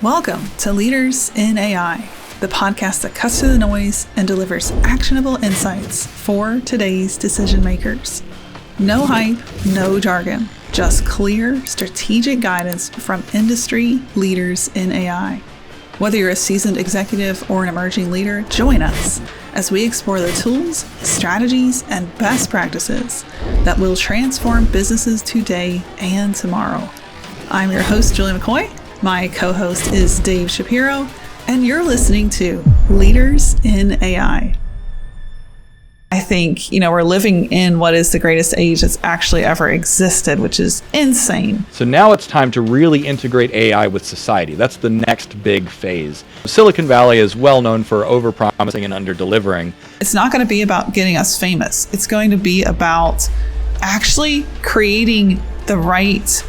Welcome to Leaders in AI, the podcast that cuts through the noise and delivers actionable insights for today's decision makers. No hype, no jargon, just clear, strategic guidance from industry leaders in AI. Whether you're a seasoned executive or an emerging leader, join us as we explore the tools, strategies, and best practices that will transform businesses today and tomorrow. I'm your host, Julie McCoy. My co-host is Dave Shapiro, and you're listening to Leaders in AI. I think, we're living in what is the greatest age that's actually ever existed, which is insane. So now it's time to really integrate AI with society. That's the next big phase. Silicon Valley is well known for over-promising and under-delivering. It's not going to be about getting us famous. It's going to be about actually creating the right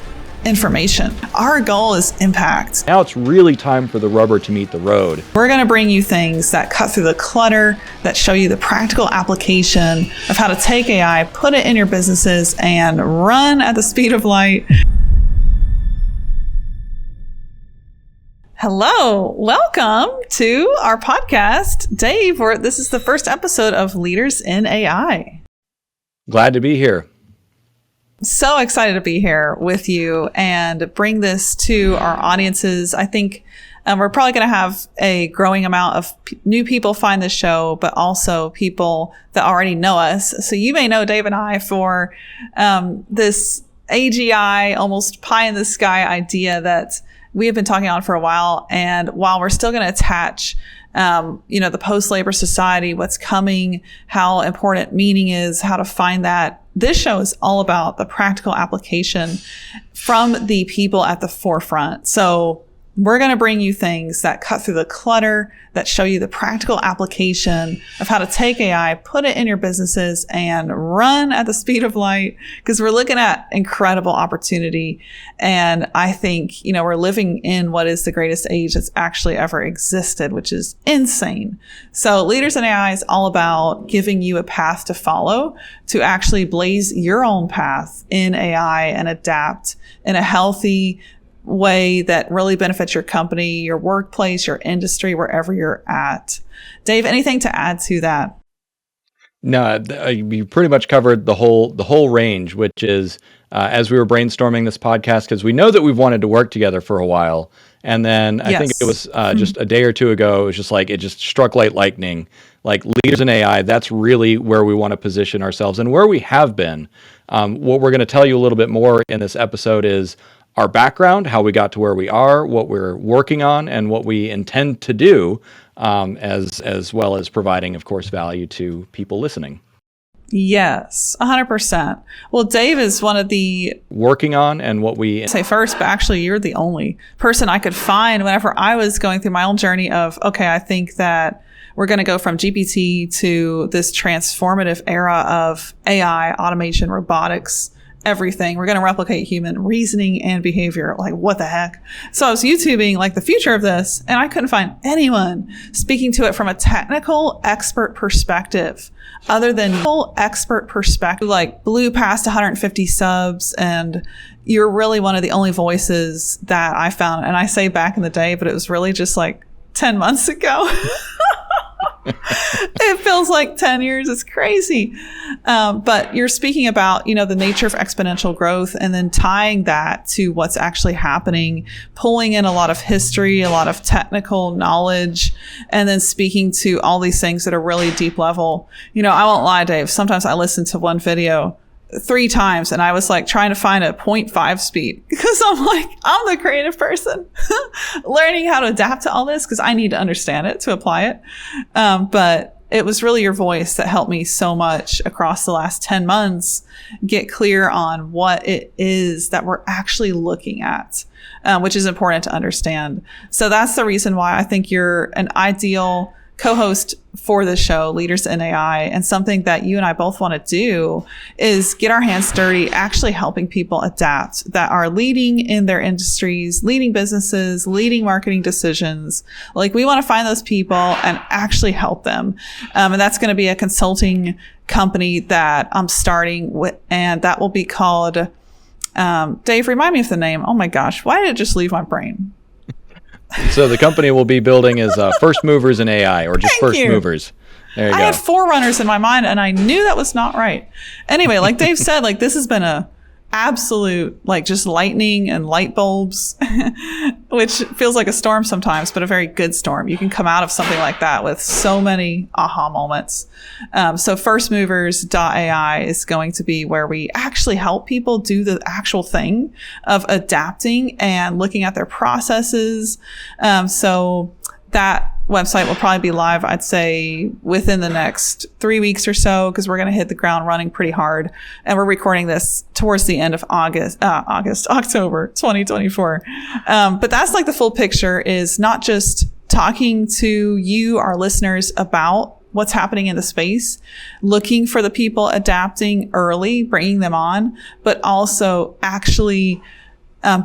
information. Our goal is impact. Now it's really time for the rubber to meet the road. We're going to bring you things that cut through the clutter, that show you the practical application of how to take AI, put it in your businesses, and run at the speed of light. Hello, welcome to our podcast. Dave, this is the first episode of Leaders in AI. Glad to be here. So excited to be here with you and bring this to our audiences. I think we're probably going to have a growing amount of new people find this show, but also people that already know us. So you may know Dave and I for this AGI, almost pie in the sky idea that we have been talking on for a while. And while we're still going to attach the post-labor society, what's coming, how important meaning is, how to find that. This show is all about the practical application from the people at the forefront. So we're going to bring you things that cut through the clutter, that show you the practical application of how to take AI, put it in your businesses, and run at the speed of light, because we're looking at incredible opportunity. And I think, we're living in what is the greatest age that's actually ever existed, which is insane. So Leaders in AI is all about giving you a path to follow to actually blaze your own path in AI and adapt in a healthy way that really benefits your company, your workplace, your industry, wherever you're at. Dave, anything to add to that? No, you pretty much covered the whole range, which is as we were brainstorming this podcast, because we know that we've wanted to work together for a while. And then I think it was just a day or two ago, it was just like, it just struck like lightning, like Leaders in AI. That's really where we want to position ourselves and where we have been. What we're going to tell you a little bit more in this episode is our background, how we got to where we are, what we're working on, and what we intend to do, as well as providing, of course, value to people listening. Yes, 100%. Well, Dave is one of the working on and what we say first, but actually you're the only person I could find whenever I was going through my own journey of, okay, I think that we're going to go from GPT to this transformative era of AI, automation, robotics, everything. We're going to replicate human reasoning and behavior. Like, what the heck? So I was YouTubing like the future of this, and I couldn't find anyone speaking to it from a technical expert perspective other than expert perspective, like blew past 150 subs. And you're really one of the only voices that I found. And I say back in the day, but it was really just like 10 months ago. It feels like 10 years. It's crazy. But you're speaking about, the nature of exponential growth and then tying that to what's actually happening, pulling in a lot of history, a lot of technical knowledge, and then speaking to all these things at a really deep level. I won't lie, Dave. Sometimes I listen to one video 3 times and I was like trying to find a 0.5 speed because I'm the creative person learning how to adapt to all this because I need to understand it to apply it. But it was really your voice that helped me so much across the last 10 months get clear on what it is that we're actually looking at, which is important to understand. So that's the reason why I think you're an ideal co-host for the show, Leaders in AI. And something that you and I both want to do is get our hands dirty, actually helping people adapt that are leading in their industries, leading businesses, leading marketing decisions. Like, we want to find those people and actually help them. And that's going to be a consulting company that I'm starting with, and that will be called, Dave, remind me of the name. Oh my gosh, why did it just leave my brain? So the company we'll be building is First Movers in AI, or just First Movers. There you go. I had forerunners in my mind, and I knew that was not right. Anyway, like Dave said, like this has been a absolute, like just lightning and light bulbs, which feels like a storm sometimes, but a very good storm. You can come out of something like that with so many aha moments. So firstmovers.ai is going to be where we actually help people do the actual thing of adapting and looking at their processes. So that website will probably be live, I'd say, within the next 3 weeks or so, because we're going to hit the ground running pretty hard. And we're recording this towards the end of October 2024. But that's like the full picture, is not just talking to you, our listeners, about what's happening in the space, looking for the people adapting early, bringing them on, but also actually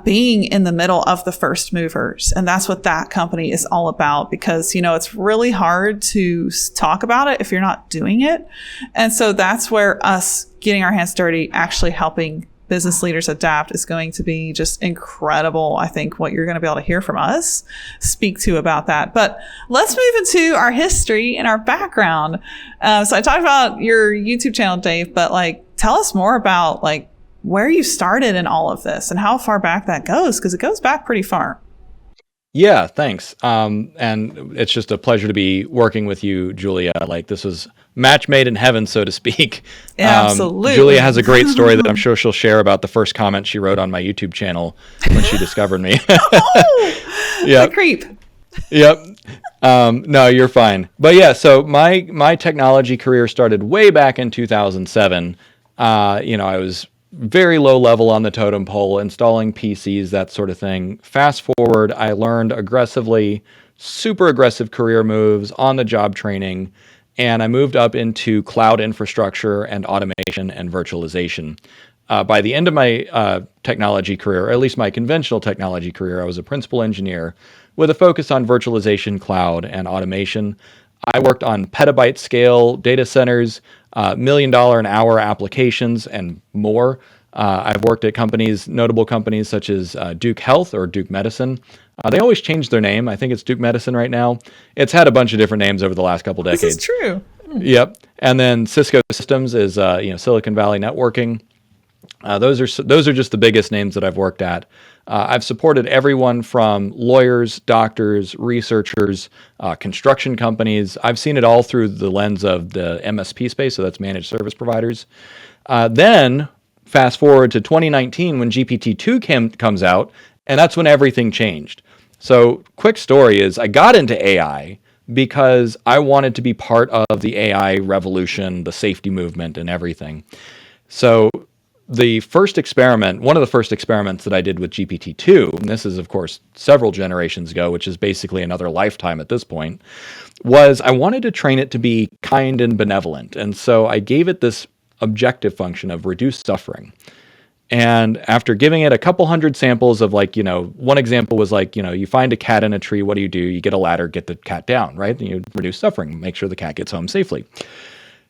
being in the middle of the first movers. And that's what that company is all about, because, you know, it's really hard to talk about it if you're not doing it. And so that's where us getting our hands dirty, actually helping business leaders adapt, is going to be just incredible. I think what you're going to be able to hear from us speak to about that. But let's move into our history and our background. So I talked about your YouTube channel, Dave, but like, tell us more about like where you started in all of this and how far back that goes, because it goes back pretty far. Yeah, thanks. And it's just a pleasure to be working with you, Julia. Like, this was match made in heaven, so to speak. Absolutely. Julia has a great story that I'm sure she'll share about the first comment she wrote on my YouTube channel when she discovered me. Yep. The creep. Yep. No, you're fine. But yeah, so my technology career started way back in 2007. I was very low level on the totem pole, installing PCs, that sort of thing. Fast forward, I learned super aggressive career moves, on the job training, and I moved up into cloud infrastructure and automation and virtualization. By the end of my technology career, or at least my conventional technology career, I was a principal engineer with a focus on virtualization, cloud, and automation. I worked on petabyte scale data centers, $1 million an hour applications, and more. I've worked at notable companies such as Duke Health or Duke Medicine. They always change their name. I think it's Duke Medicine right now. It's had a bunch of different names over the last couple decades. This is true. Yep. And then Cisco Systems is Silicon Valley Networking. Those are just the biggest names that I've worked at. I've supported everyone from lawyers, doctors, researchers, construction companies. I've seen it all through the lens of the MSP space, so that's managed service providers. Then fast forward to 2019 when GPT-2 comes out, and that's when everything changed. So quick story is I got into AI because I wanted to be part of the AI revolution, the safety movement, and everything. So one of the first experiments that I did with GPT-2, and this is, of course, several generations ago, which is basically another lifetime at this point, was I wanted to train it to be kind and benevolent. And so I gave it this objective function of reduce suffering. And after giving it a couple hundred samples of one example was you find a cat in a tree, what do? You get a ladder, get the cat down, right? And you reduce suffering, make sure the cat gets home safely.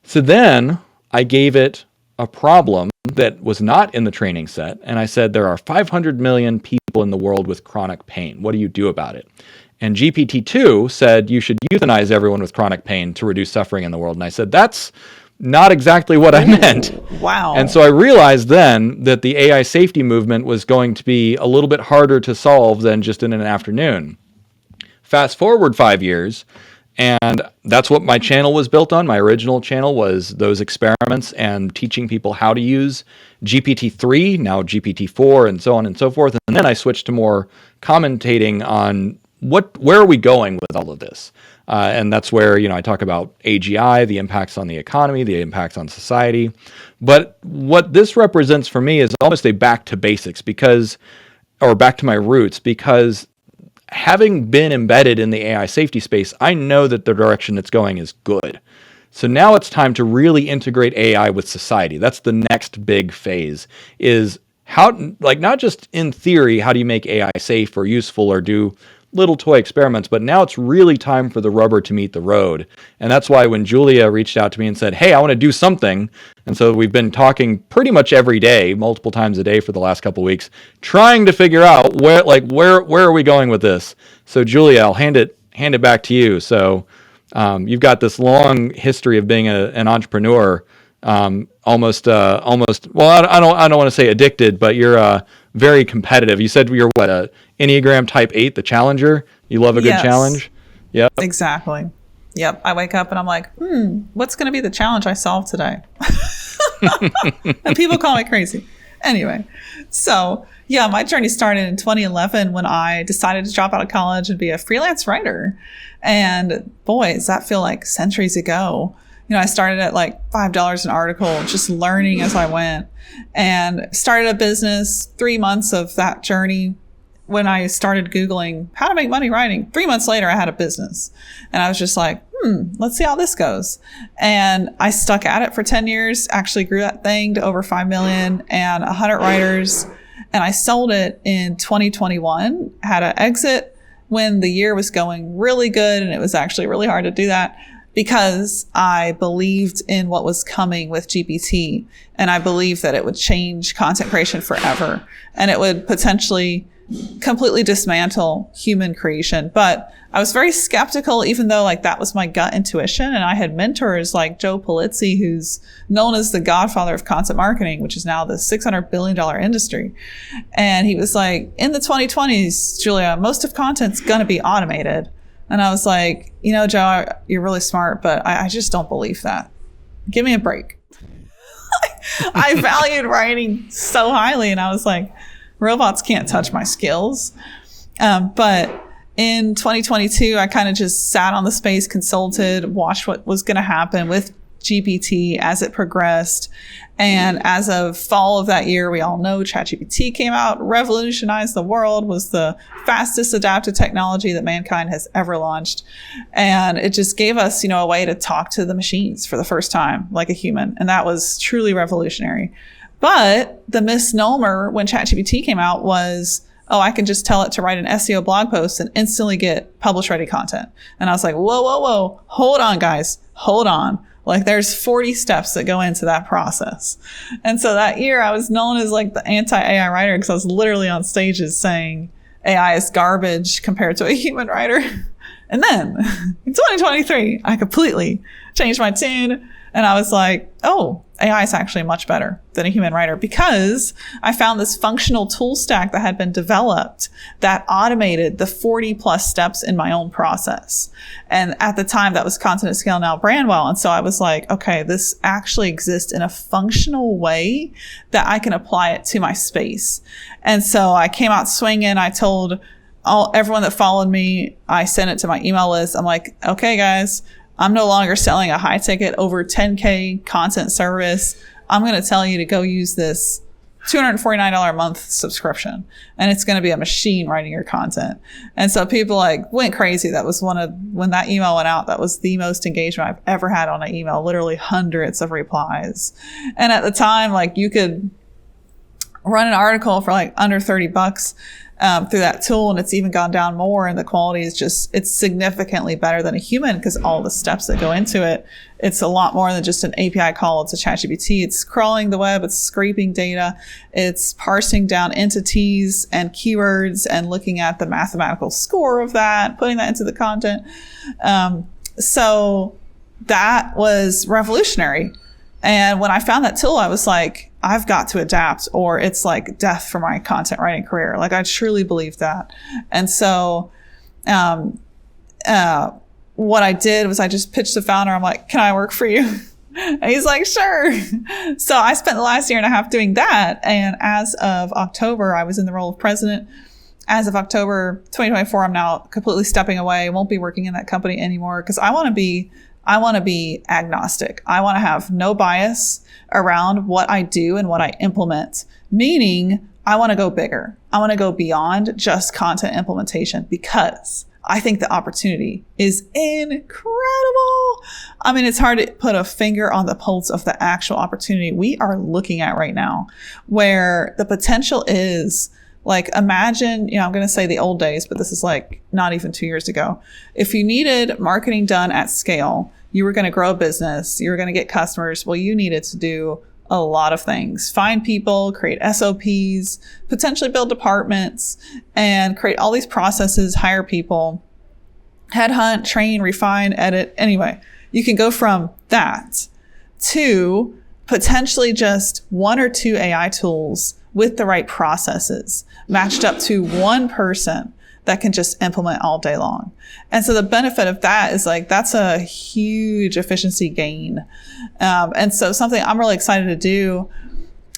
So then I gave it a problem that was not in the training set. And I said, there are 500 million people in the world with chronic pain. What do you do about it? And GPT-2 said, you should euthanize everyone with chronic pain to reduce suffering in the world. And I said, that's not exactly what I meant. Wow. And so I realized then that the AI safety movement was going to be a little bit harder to solve than just in an afternoon. Fast forward 5 years, and that's what my channel was built on. My original channel was those experiments and teaching people how to use GPT-3, now GPT-4, and so on and so forth. And then I switched to more commentating on where are we going with all of this? And that's where, I talk about AGI, the impacts on the economy, the impacts on society. But what this represents for me is almost a back to basics or back to my roots, because having been embedded in the AI safety space, I know that the direction it's going is good. So now it's time to really integrate AI with society. That's the next big phase, is how, not just in theory, how do you make AI safe or useful or do little toy experiments, but now it's really time for the rubber to meet the road. And that's why when Julia reached out to me and said, hey, I want to do something. And so we've been talking pretty much every day, multiple times a day for the last couple of weeks, trying to figure out where are we going with this? So Julia, I'll hand it back to you. So you've got this long history of being an entrepreneur, almost, well, I don't want to say addicted, but you're very competitive. You said you're what, Enneagram type 8, the challenger? You love a good challenge? Yep. Exactly. Yep. I wake up and I'm like, what's going to be the challenge I solve today? And people call me crazy. Anyway, so yeah, my journey started in 2011 when I decided to drop out of college and be a freelance writer. And boy, does that feel like centuries ago. You know, I started at like $5 an article, just learning as I went, and started a business. 3 months of that journey, when I started Googling how to make money writing, 3 months later, I had a business. And I was just like, let's see how this goes. And I stuck at it for 10 years, actually grew that thing to over 5 million and 100 writers. And I sold it in 2021, had an exit when the year was going really good. And it was actually really hard to do that because I believed in what was coming with GPT. And I believed that it would change content creation forever. And it would potentially completely dismantle human creation. But I was very skeptical, even though like that was my gut intuition. And I had mentors like Joe Polizzi, who's known as the godfather of content marketing, which is now the $600 billion industry. And he was like, in the 2020s, Julia, most of content's going to be automated. And I was like, you know, Joe, you're really smart, but I just don't believe that. Give me a break. I valued writing so highly. And I was like, robots can't touch my skills. But in 2022, I kind of just sat on the space, consulted, watched what was going to happen with GPT as it progressed. And as of fall of that year, we all know ChatGPT came out, revolutionized the world, was the fastest adaptive technology that mankind has ever launched. And it just gave us, you know, a way to talk to the machines for the first time, like a human. And that was truly revolutionary. But the misnomer when ChatGPT came out was, oh, I can just tell it to write an SEO blog post and instantly get publish ready content. And I was like, whoa, hold on, guys, hold on. Like there's 40 steps that go into that process. And so that year I was known as like the anti-AI writer because I was literally on stages saying AI is garbage compared to a human writer. And then in 2023, I completely changed my tune. And I was like, oh, AI is actually much better than a human writer because I found this functional tool stack that had been developed that automated the 40 plus steps in my own process. And at the time that was Content at Scale, now Brandwell. And so I was like, okay, this actually exists in a functional way that I can apply it to my space. And so I came out swinging. I told everyone that followed me, I sent it to my email list. I'm like, okay, guys, I'm no longer selling a high ticket over 10K content service. I'm going to tell you to go use this $249 a month subscription, and it's going to be a machine writing your content. And so people like went crazy. That was when that email went out, that was the most engagement I've ever had on an email, literally hundreds of replies. And at the time, like you could run an article for like under $30 through that tool, and it's even gone down more, and the quality is it's significantly better than a human because all the steps that go into it, it's a lot more than just an API call to ChatGPT. It's crawling the web, it's scraping data, it's parsing down entities and keywords and looking at the mathematical score of that, putting that into the content. So that was revolutionary. And when I found that tool, I was like, I've got to adapt or it's like death for my content writing career. Like I truly believe that. And so, what I did was I just pitched the founder. I'm like, can I work for you? And he's like, sure. So I spent the last year and a half doing that. And as of October, I was in the role of president. As of October 2024, I'm now completely stepping away. I won't be working in that company anymore because I want to be agnostic. I want to have no bias around what I do and what I implement, meaning I want to go bigger. I want to go beyond just content implementation because I think the opportunity is incredible. I mean, it's hard to put a finger on the pulse of the actual opportunity we are looking at right now, where the potential is Like imagine, I'm going to say the old days, but this is like not even 2 years ago. If you needed marketing done at scale, you were going to grow a business, you were going to get customers. Well, you needed to do a lot of things, find people, create SOPs, potentially build departments, and create all these processes, hire people, headhunt, train, refine, edit. Anyway, you can go from that to potentially just 1 or 2 AI tools with the right processes matched up to one person that can just implement all day long. And so the benefit of that is like, that's a huge efficiency gain. And so something I'm really excited to do,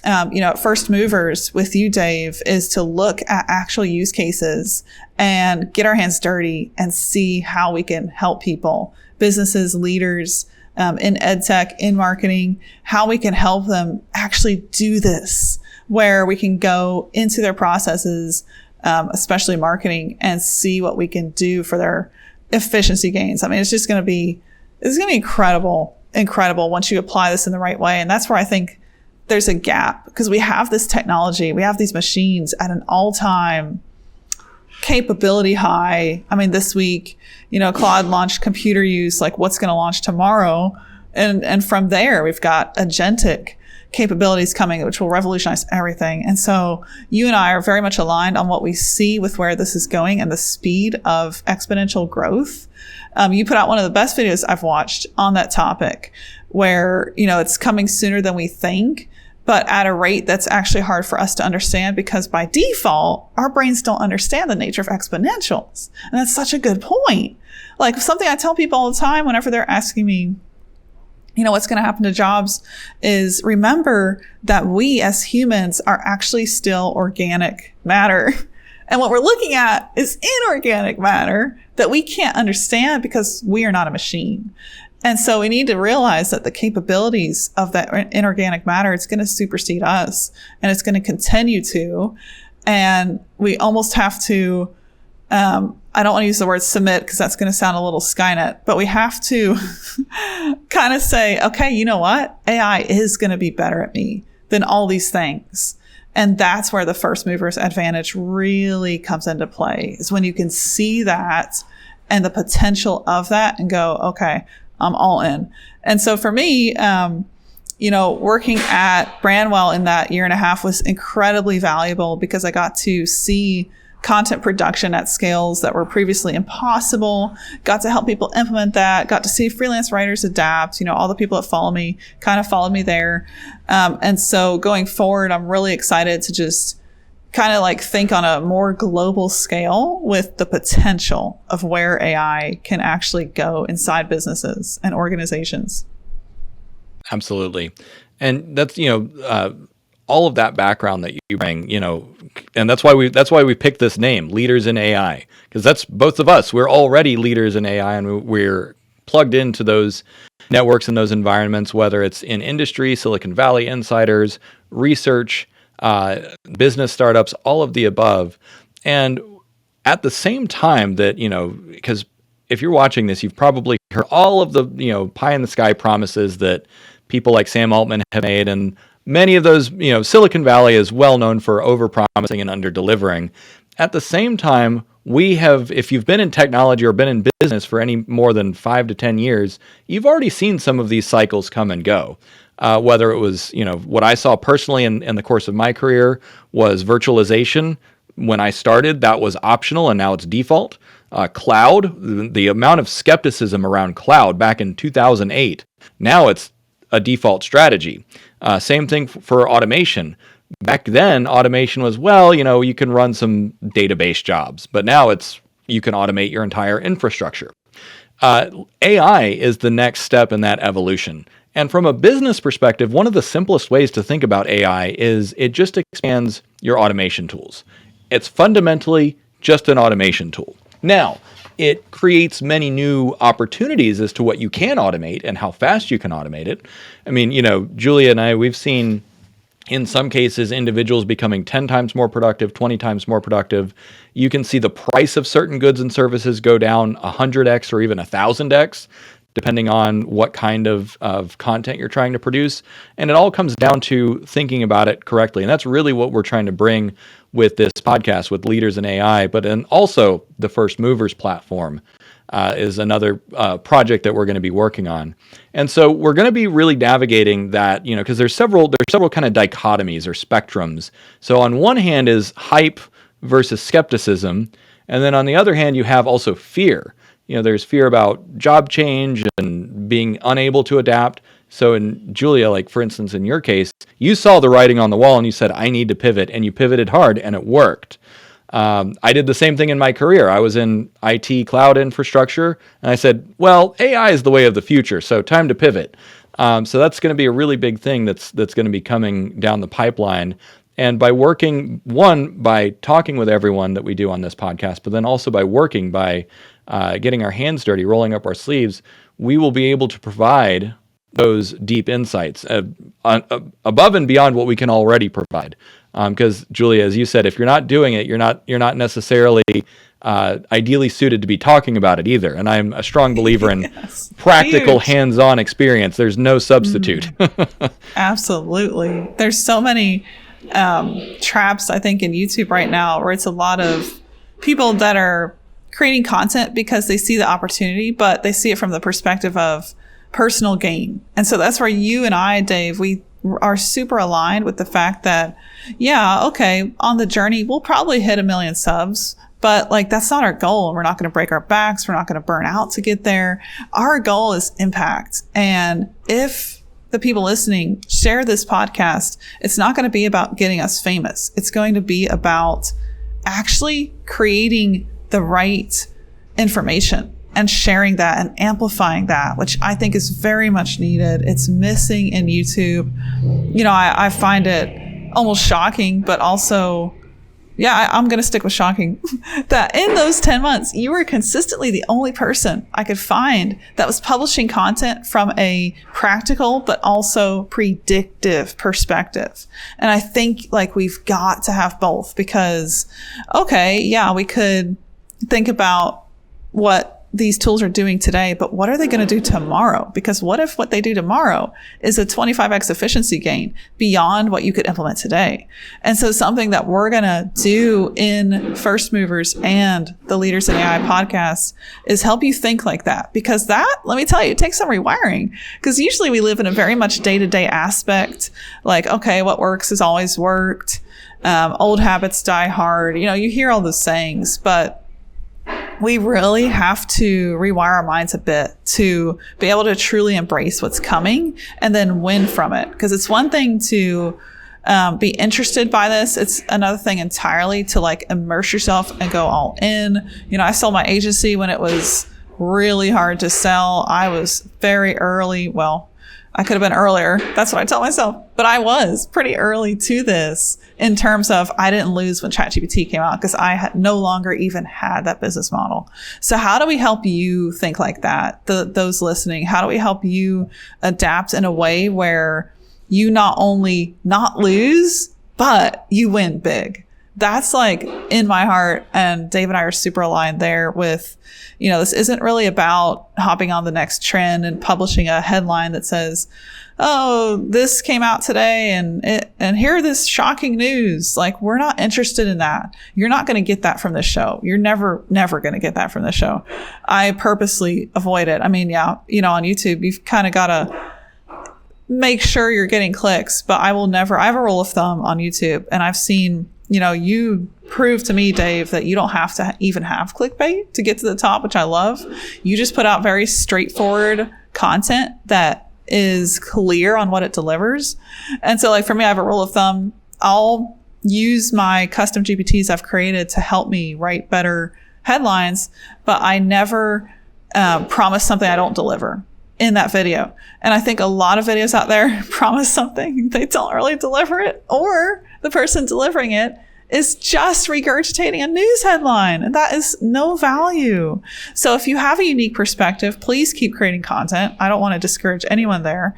at First Movers with you, Dave, is to look at actual use cases and get our hands dirty and see how we can help people, businesses, leaders, in ed tech, in marketing, how we can help them actually do this, where we can go into their processes, especially marketing, and see what we can do for their efficiency gains. I mean, it's going to be incredible once you apply this in the right way. And that's where I think there's a gap, because we have this technology, we have these machines at an all-time capability high. I mean, this week, Claude launched computer use, like what's going to launch tomorrow. And from there, we've got agentic capabilities coming, which will revolutionize everything. And so you and I are very much aligned on what we see with where this is going and the speed of exponential growth. You put out one of the best videos I've watched on that topic, where, it's coming sooner than we think, but at a rate that's actually hard for us to understand, because by default, our brains don't understand the nature of exponentials. And that's such a good point. Like something I tell people all the time whenever they're asking me, what's going to happen to jobs, is remember that we as humans are actually still organic matter. And what we're looking at is inorganic matter that we can't understand because we are not a machine. And so we need to realize that the capabilities of that inorganic matter, it's going to supersede us, and it's going to continue to. And we almost have to, I don't want to use the word submit because that's going to sound a little Skynet, but we have to kind of say, okay, you know what? AI is going to be better at me than all these things. And that's where the first mover's advantage really comes into play, is when you can see that and the potential of that and go, okay, I'm all in. And so for me, working at Brandwell in that year and a half was incredibly valuable, because I got to see content production at scales that were previously impossible, got to help people implement that, got to see freelance writers adapt. All the people that follow me kind of followed me there. And so going forward, I'm really excited to just kind of like think on a more global scale with the potential of where AI can actually go inside businesses and organizations. Absolutely. And that's, all of that background that you bring, and that's why we picked this name, Leaders in AI, because that's both of us. We're already leaders in AI, and we're plugged into those networks and those environments, whether it's in industry, Silicon Valley insiders, research, business startups, all of the above. And at the same time that, because if you're watching this, you've probably heard all of the, pie in the sky promises that people like Sam Altman have made, and many of those, Silicon Valley is well known for over-promising and under-delivering. At the same time, we have, if you've been in technology or been in business for any more than 5 to 10 years, you've already seen some of these cycles come and go. Whether it was, what I saw personally in the course of my career was virtualization. When I started, that was optional, and now it's default. Cloud, the amount of skepticism around cloud back in 2008, now it's a default strategy. Same thing for automation. Back then, automation was, you can run some database jobs, but now you can automate your entire infrastructure. AI is the next step in that evolution. And from a business perspective, one of the simplest ways to think about AI is it just expands your automation tools. It's fundamentally just an automation tool. Now, it creates many new opportunities as to what you can automate and how fast you can automate it. I mean, Julia and I, we've seen in some cases individuals becoming 10 times more productive, 20 times more productive. You can see the price of certain goods and services go down 100x or even 1,000x, depending on what kind of content you're trying to produce. And it all comes down to thinking about it correctly. And that's really what we're trying to bring with this podcast with Leaders in AI, but then also the First Movers platform is another project that we're going to be working on. And so we're going to be really navigating that, because there's several kind of dichotomies or spectrums. So on one hand is hype versus skepticism, and then on the other hand you have also fear. There's fear about job change and being unable to adapt. So in Julia, like for instance, in your case, you saw the writing on the wall and you said, I need to pivot, and you pivoted hard and it worked. I did the same thing in my career. I was in IT cloud infrastructure and I said, well, AI is the way of the future, so time to pivot. So that's going to be a really big thing that's going to be coming down the pipeline. And by working, by talking with everyone that we do on this podcast, but then also by getting our hands dirty, rolling up our sleeves, we will be able to provide those deep insights above and beyond what we can already provide. Because Julia, as you said, if you're not doing it, you're not necessarily ideally suited to be talking about it either. And I'm a strong believer in practical, hands-on experience. There's no substitute. Absolutely. There's so many traps, I think, in YouTube right now, where it's a lot of people that are creating content because they see the opportunity, but they see it from the perspective of personal gain. And so that's where you and I, Dave, we are super aligned with the fact that, on the journey, we'll probably hit 1 million subs, but that's not our goal. We're not going to break our backs. We're not going to burn out to get there. Our goal is impact. And if the people listening share this podcast, it's not going to be about getting us famous. It's going to be about actually creating the right information and sharing that and amplifying that, which I think is very much needed. It's missing in YouTube. I find it almost shocking, but also, I'm going to stick with shocking, that in those 10 months, you were consistently the only person I could find that was publishing content from a practical, but also predictive perspective. And I think we've got to have both because, we could think about what these tools are doing today, but what are they going to do tomorrow? Because what if what they do tomorrow is a 25x efficiency gain beyond what you could implement today? And so something that we're going to do in First Movers and the Leaders in AI podcast is help you think like that. Because that, let me tell you, it takes some rewiring. Because usually we live in a very much day-to-day aspect. What works has always worked. Old habits die hard. You hear all those sayings, but we really have to rewire our minds a bit to be able to truly embrace what's coming and then win from it. Because it's one thing to be interested by this. It's another thing entirely to immerse yourself and go all in. I sold my agency when it was really hard to sell. I was very early. Well, I could have been earlier. That's what I tell myself. But I was pretty early to this in terms of I didn't lose when ChatGPT came out because I had no longer even had that business model. So how do we help you think like that? Those listening, how do we help you adapt in a way where you not only not lose, but you win big? That's in my heart. And Dave and I are super aligned there with, this isn't really about hopping on the next trend and publishing a headline that says, oh, this came out today and here this shocking news. We're not interested in that. You're not going to get that from this show. You're never going to get that from the show. I purposely avoid it. I mean, on YouTube, you've kind of got to make sure you're getting clicks, but I have a rule of thumb on YouTube, and I've seen, you prove to me, Dave, that you don't have to even have clickbait to get to the top, which I love. You just put out very straightforward content that is clear on what it delivers. And so for me, I have a rule of thumb. I'll use my custom GPTs I've created to help me write better headlines, but I never promise something I don't deliver in that video. And I think a lot of videos out there promise something, they don't really deliver it, or the person delivering it is just regurgitating a news headline, and that is no value. So if you have a unique perspective, please keep creating content. I don't want to discourage anyone there.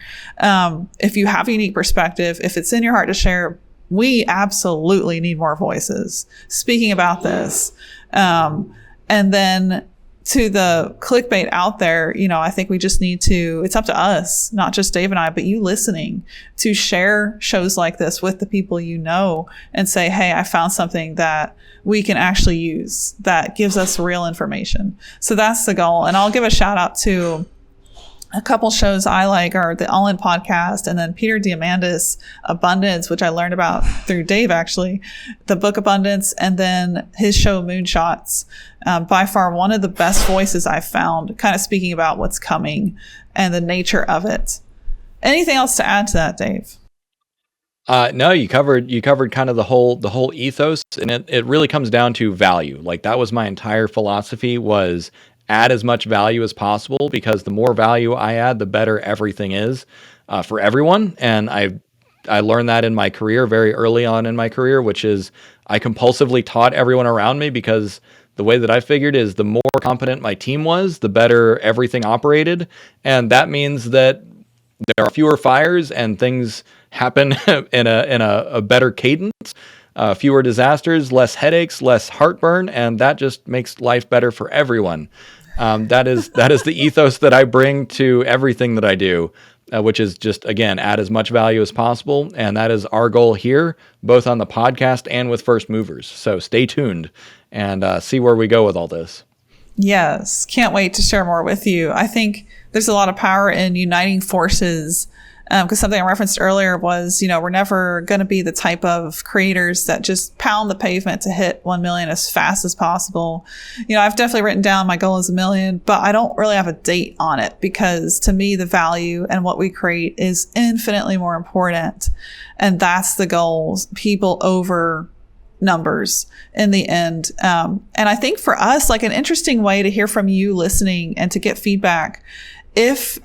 If you have a unique perspective, if it's in your heart to share, we absolutely need more voices speaking about this. And then to the clickbait out there, I think we just need to, it's up to us, not just Dave and I, but you listening, to share shows like this with the people and say, hey, I found something that we can actually use that gives us real information. So that's the goal. And I'll give a shout out to a couple shows I like are the All In podcast, and then Peter Diamandis' Abundance, which I learned about through Dave, actually, the book Abundance, and then his show Moonshots. By far one of the best voices I've found, kind of speaking about what's coming and the nature of it. Anything else to add to that, Dave? No, you covered kind of the whole ethos, and it really comes down to value. Like, that was my entire philosophy, was add as much value as possible, because the more value I add, the better everything is for everyone. And I learned that in my career, very early on in my career, which is I compulsively taught everyone around me, because the way that I figured is the more competent my team was, the better everything operated. And that means that there are fewer fires and things happen in a better cadence. Fewer disasters, less headaches, less heartburn, and that just makes life better for everyone. That is the ethos that I bring to everything that I do, which is just, again, add as much value as possible. And that is our goal here, both on the podcast and with First Movers. So stay tuned and see where we go with all this. Yes, can't wait to share more with you. I think there's a lot of power in uniting forces. Because something I referenced earlier was, we're never going to be the type of creators that just pound the pavement to hit 1 million as fast as possible. I've definitely written down my goal is 1 million, but I don't really have a date on it, because to me, the value and what we create is infinitely more important. And that's the goal, people over numbers in the end. And I think for us, like, an interesting way to hear from you listening and to get feedback, if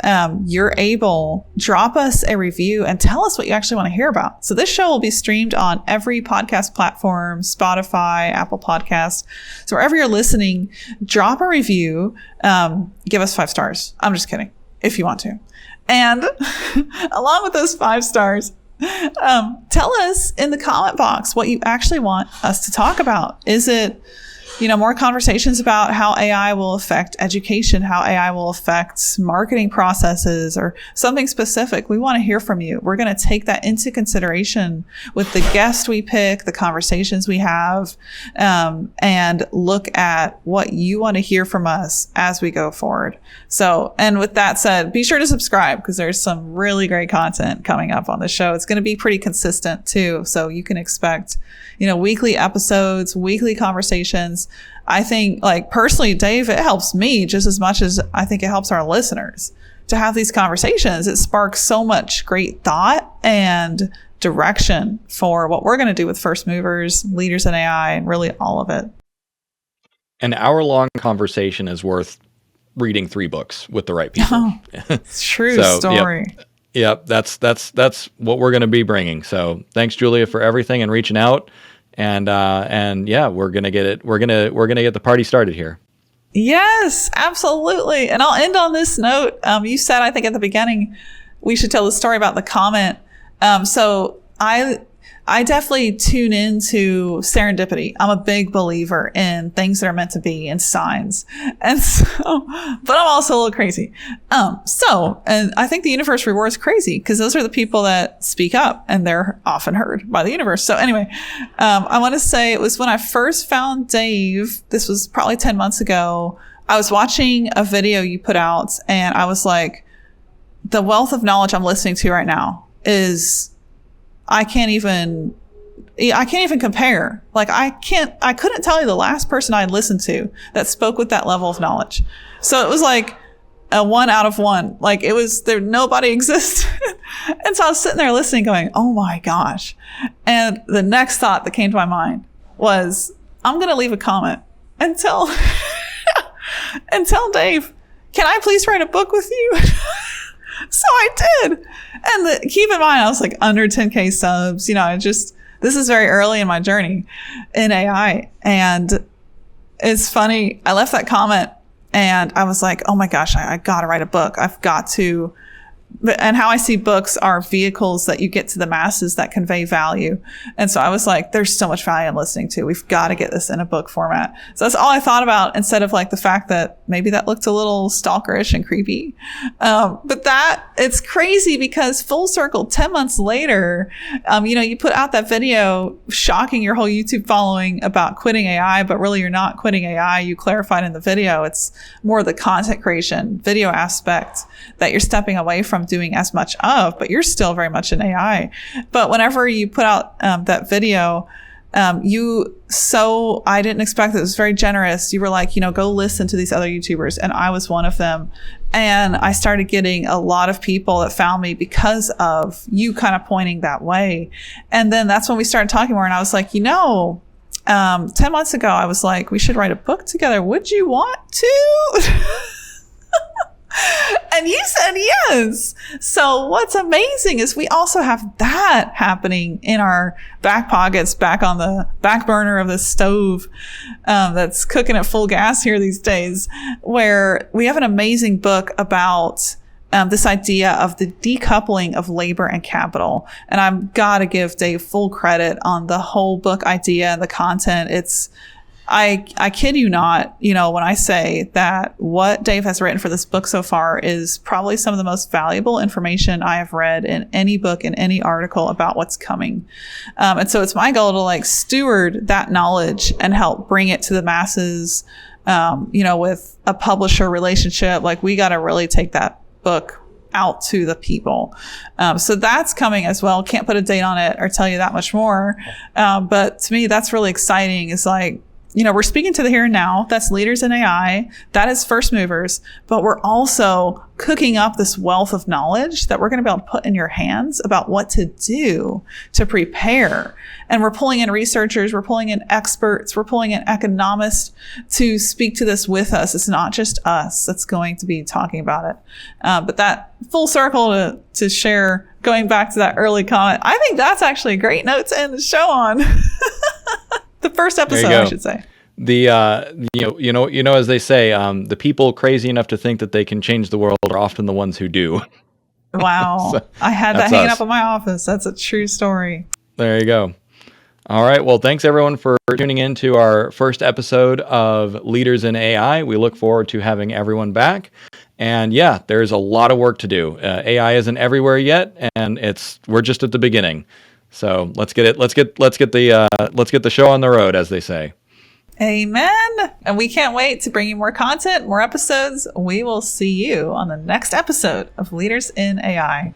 you're able, drop us a review and tell us what you actually want to hear about. So this show will be streamed on every podcast platform, Spotify, Apple Podcasts. So wherever you're listening, drop a review, give us 5 stars. I'm just kidding, if you want to. And along with those 5 stars, tell us in the comment box what you actually want us to talk about. Is it more conversations about how AI will affect education, how AI will affect marketing processes, or something specific? We want to hear from you. We're going to take that into consideration with the guests we pick, the conversations we have, and look at what you want to hear from us as we go forward. So, and with that said, be sure to subscribe, because there's some really great content coming up on the show. It's going to be pretty consistent too. So you can expect, weekly episodes, weekly conversations. I think, like, personally, Dave, it helps me just as much as I think it helps our listeners to have these conversations. It sparks so much great thought and direction for what we're going to do with First Movers, Leaders in AI, and really all of it. An hour-long conversation is worth reading 3 books with the right people. Oh, true story. Yep, that's what we're going to be bringing. So thanks, Julia, for everything and reaching out. And yeah, we're gonna get it. We're gonna get the party started here. Yes, absolutely. And I'll end on this note. You said, I think at the beginning, we should tell the story about the comment. So I definitely tune into serendipity. I'm a big believer in things that are meant to be and signs. And so, but I'm also a little crazy. And I think the universe rewards crazy, because those are the people that speak up, and they're often heard by the universe. So anyway, I want to say it was when I first found Dave. This was probably 10 months ago. I was watching a video you put out, and I was like, the wealth of knowledge I'm listening to right now is, I can't even compare. Like, I couldn't tell you the last person I listened to that spoke with that level of knowledge. So it was like a 1 out of 1. Like, it was there, nobody existed. And so I was sitting there listening going, oh my gosh. And the next thought that came to my mind was, I'm going to leave a comment and tell Dave, can I please write a book with you? So I did. And keep in mind, I was like under 10K subs. This is very early in my journey in AI. And it's funny. I left that comment and I was like, oh my gosh, I got to write a book. I've got to and how I see books are vehicles that you get to the masses that convey value. And so I was like, there's so much value in listening to. We've got to get this in a book format. So that's all I thought about, instead of like the fact that maybe that looked a little stalkerish and creepy. But it's crazy because full circle, 10 months later, you put out that video shocking your whole YouTube following about quitting AI, but really you're not quitting AI. You clarified in the video, it's more the content creation, video aspect that you're stepping away from doing as much of, but you're still very much in AI. But whenever you put out that video, I didn't expect it. It was very generous. You were like, go listen to these other YouTubers. And I was one of them. And I started getting a lot of people that found me because of you kind of pointing that way. And then that's when we started talking more. And I was like, 10 months ago, I was like, we should write a book together. Would you want to? And you said yes. So what's amazing is we also have that happening in our back pockets, back on the back burner of the stove that's cooking at full gas here these days, where we have an amazing book about this idea of the decoupling of labor and capital. And I've got to give Dave full credit on the whole book idea and the content. I kid you not, when I say that what Dave has written for this book so far is probably some of the most valuable information I have read in any book, in any article about what's coming. And so it's my goal to steward that knowledge and help bring it to the masses, with a publisher relationship. We got to really take that book out to the people. So that's coming as well. Can't put a date on it or tell you that much more. But to me, that's really exciting. It's we're speaking to the here and now. That's leaders in AI. That is first movers. But we're also cooking up this wealth of knowledge that we're going to be able to put in your hands about what to do to prepare. And we're pulling in researchers. We're pulling in experts. We're pulling in economists to speak to this with us. It's not just us that's going to be talking about it. But that full circle to share, going back to that early comment, I think that's actually a great note to end the show on. The first episode, I should say. As they say, the people crazy enough to think that they can change the world are often the ones who do. Wow. So, I had that hanging up in my office. That's a true story. There you go. All right. Well, thanks everyone for tuning in to our first episode of Leaders in AI. We look forward to having everyone back. And yeah, there's a lot of work to do. AI isn't everywhere yet, and we're just at the beginning. So let's get the show on the road, as they say. Amen. And we can't wait to bring you more content, more episodes. We will see you on the next episode of Leaders in AI.